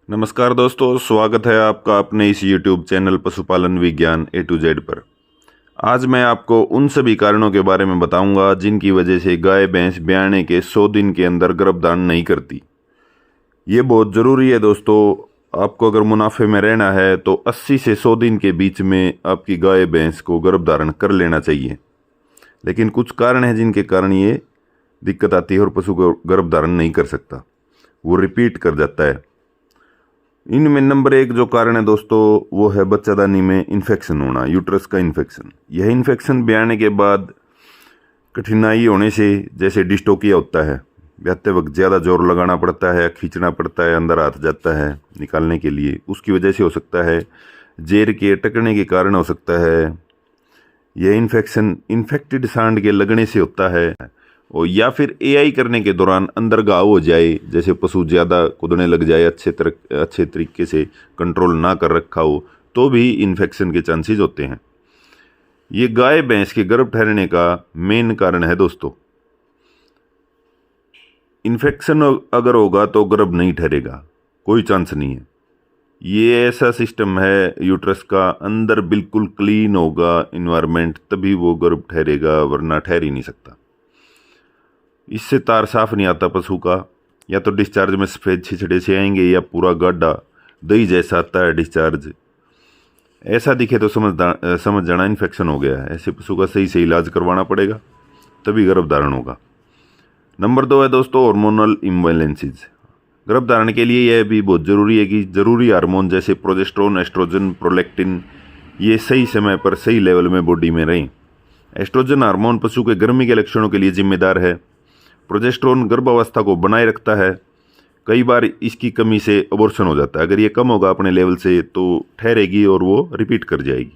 नमस्कार दोस्तों, स्वागत है आपका अपने इस YouTube चैनल पशुपालन विज्ञान A to Z पर। आज मैं आपको उन सभी कारणों के बारे में बताऊंगा जिनकी वजह से गाय भैंस ब्याने के 100 दिन के अंदर गर्भधारण नहीं करती। ये बहुत ज़रूरी है दोस्तों। आपको अगर मुनाफे में रहना है तो 80 से 100 दिन के बीच में आपकी गाय भैंस को गर्भधारण कर लेना चाहिए। लेकिन कुछ कारण हैं जिनके कारण ये दिक्कत आती है और पशु को गर्भधारण नहीं कर सकता, वो रिपीट कर जाता है। इनमें नंबर 1 जो कारण है दोस्तों, वो है बच्चादानी में इन्फेक्शन होना, यूट्रस का इन्फेक्शन। यह इन्फेक्शन ब्याने के बाद कठिनाई होने से, जैसे डिस्टोकिया होता है, ब्याते वक्त ज़्यादा जोर लगाना पड़ता है, खींचना पड़ता है, अंदर हाथ जाता है निकालने के लिए, उसकी वजह से हो सकता है। जेर के अटकने के कारण हो सकता है। यह इन्फेक्शन इन्फेक्टेड सांड के लगने से होता है, और या फिर एआई करने के दौरान अंदर घाव हो जाए, जैसे पशु ज़्यादा कूदने लग जाए, अच्छे तरीके से कंट्रोल ना कर रखा हो, तो भी इन्फेक्शन के चांसेस होते हैं। ये गाय भैंस के गर्भ ठहरने का मेन कारण है दोस्तों। इन्फेक्शन अगर होगा तो गर्भ नहीं ठहरेगा, कोई चांस नहीं है। ये ऐसा सिस्टम है यूट्रस का, अंदर बिल्कुल क्लीन होगा इन्वायरमेंट, तभी वो गर्भ ठहरेगा, वरना ठहर ही नहीं सकता। इससे तार साफ नहीं आता पशु का, या तो डिस्चार्ज में सफ़ेद छिछड़े से आएंगे, या पूरा गड्ढा दही जैसा आता है डिस्चार्ज। ऐसा दिखे तो समझ जाना इन्फेक्शन हो गया है। ऐसे पशु का सही से इलाज करवाना पड़ेगा, तभी गर्भधारण होगा। नंबर 2 है दोस्तों हार्मोनल इम्बैलेंसेस। गर्भधारण के लिए यह भी बहुत ज़रूरी है कि ज़रूरी हार्मोन जैसे प्रोजेस्टेरोन, एस्ट्रोजन, प्रोलैक्टिन, ये सही समय पर सही लेवल में बॉडी में रहें। एस्ट्रोजन हार्मोन पशु के गर्मी के लक्षणों के लिए जिम्मेदार है। प्रोजेस्टेरोन गर्भावस्था को बनाए रखता है। कई बार इसकी कमी से अबॉर्शन हो जाता है। अगर ये कम होगा अपने लेवल से तो ठहरेगी और वो रिपीट कर जाएगी।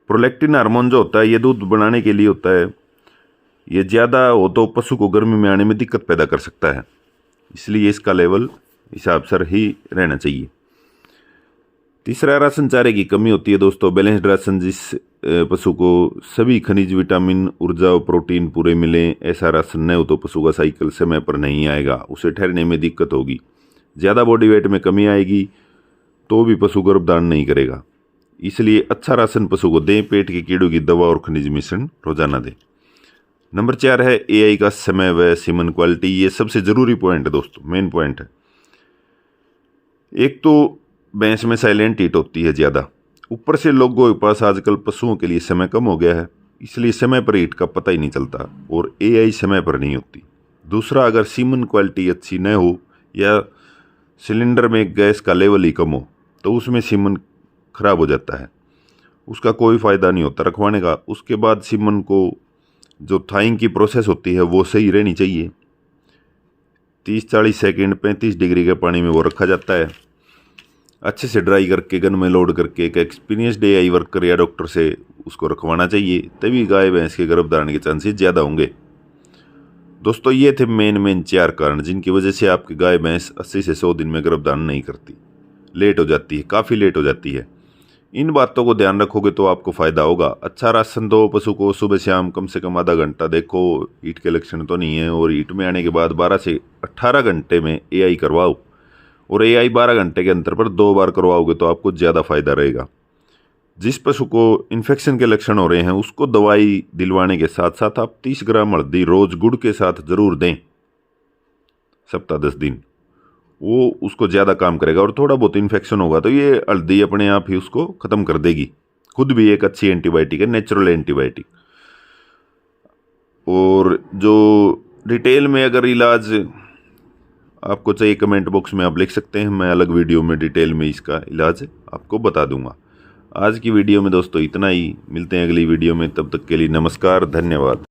प्रोलैक्टिन हार्मोन जो होता है, ये दूध बनाने के लिए होता है। ये ज़्यादा हो तो पशु को गर्मी में आने में दिक्कत पैदा कर सकता है, इसलिए इसका लेवल हिसाब से ही रहना चाहिए। तीसरा, राशन चारे की कमी होती है दोस्तों। बैलेंस्ड राशन, जिस पशु को सभी खनिज, विटामिन, ऊर्जा और प्रोटीन पूरे मिलें, ऐसा राशन न हो तो पशु का साइकिल समय पर नहीं आएगा, उसे ठहरने में दिक्कत होगी। ज़्यादा बॉडी वेट में कमी आएगी तो भी पशु गर्भधारण नहीं करेगा। इसलिए अच्छा राशन पशु को दें। पेट के कीड़ों की दवा और खनिज मिश्रण रोजाना दें। नंबर 4 है एआई का समय व सीमन क्वालिटी। ये सबसे ज़रूरी पॉइंट है दोस्तों, मेन पॉइंट है। एक तो भैंस में साइलेंट हीट होती है ज़्यादा, ऊपर से लोगों के पास आजकल पशुओं के लिए समय कम हो गया है, इसलिए समय पर हीट का पता ही नहीं चलता, और एआई समय पर नहीं होती। दूसरा, अगर सीमन क्वालिटी अच्छी न हो या सिलेंडर में गैस का लेवल ही कम हो तो उसमें सीमन खराब हो जाता है, उसका कोई फ़ायदा नहीं होता रखवाने का। उसके बाद सीमन को जो थाइंग की प्रोसेस होती है वो सही रहनी चाहिए। 30-40 सेकेंड 35 डिग्री के पानी में वो रखा जाता है, अच्छे से ड्राई करके गन में लोड करके एक एक्सपीरियंस्ड एआई वर्कर या डॉक्टर से उसको रखवाना चाहिए, तभी गाय भैंस के गर्भधारण के चांसेस ज़्यादा होंगे। दोस्तों, ये थे मेन 4 कारण जिनकी वजह से आपकी गाय भैंस 80 से 100 दिन में गर्भधारण नहीं करती, लेट हो जाती है, काफ़ी लेट हो जाती है। इन बातों को ध्यान रखोगे तो आपको फ़ायदा होगा। अच्छा राशन दो पशु को, सुबह शाम कम से कम आधा घंटा देखो हीट के लक्षण तो नहीं है, और हीट में आने के बाद 12 से 18 घंटे में एआई करवाओ, और एआई 12 घंटे के अंतर पर 2 बार करवाओगे तो आपको ज़्यादा फायदा रहेगा। जिस पशु को इन्फेक्शन के लक्षण हो रहे हैं उसको दवाई दिलवाने के साथ साथ आप 30 ग्राम हल्दी रोज गुड़ के साथ ज़रूर दें, सप्ताह 10 दिन, वो उसको ज़्यादा काम करेगा। और थोड़ा बहुत इन्फेक्शन होगा तो ये हल्दी अपने आप ही उसको ख़त्म कर देगी, खुद भी एक अच्छी एंटीबायोटिक है, नेचुरल एंटीबायोटिक। और जो डिटेल में अगर इलाज आपको चाहिए, कमेंट बॉक्स में आप लिख सकते हैं, मैं अलग वीडियो में डिटेल में इसका इलाज आपको बता दूंगा। आज की वीडियो में दोस्तों इतना ही, मिलते हैं अगली वीडियो में, तब तक के लिए नमस्कार, धन्यवाद।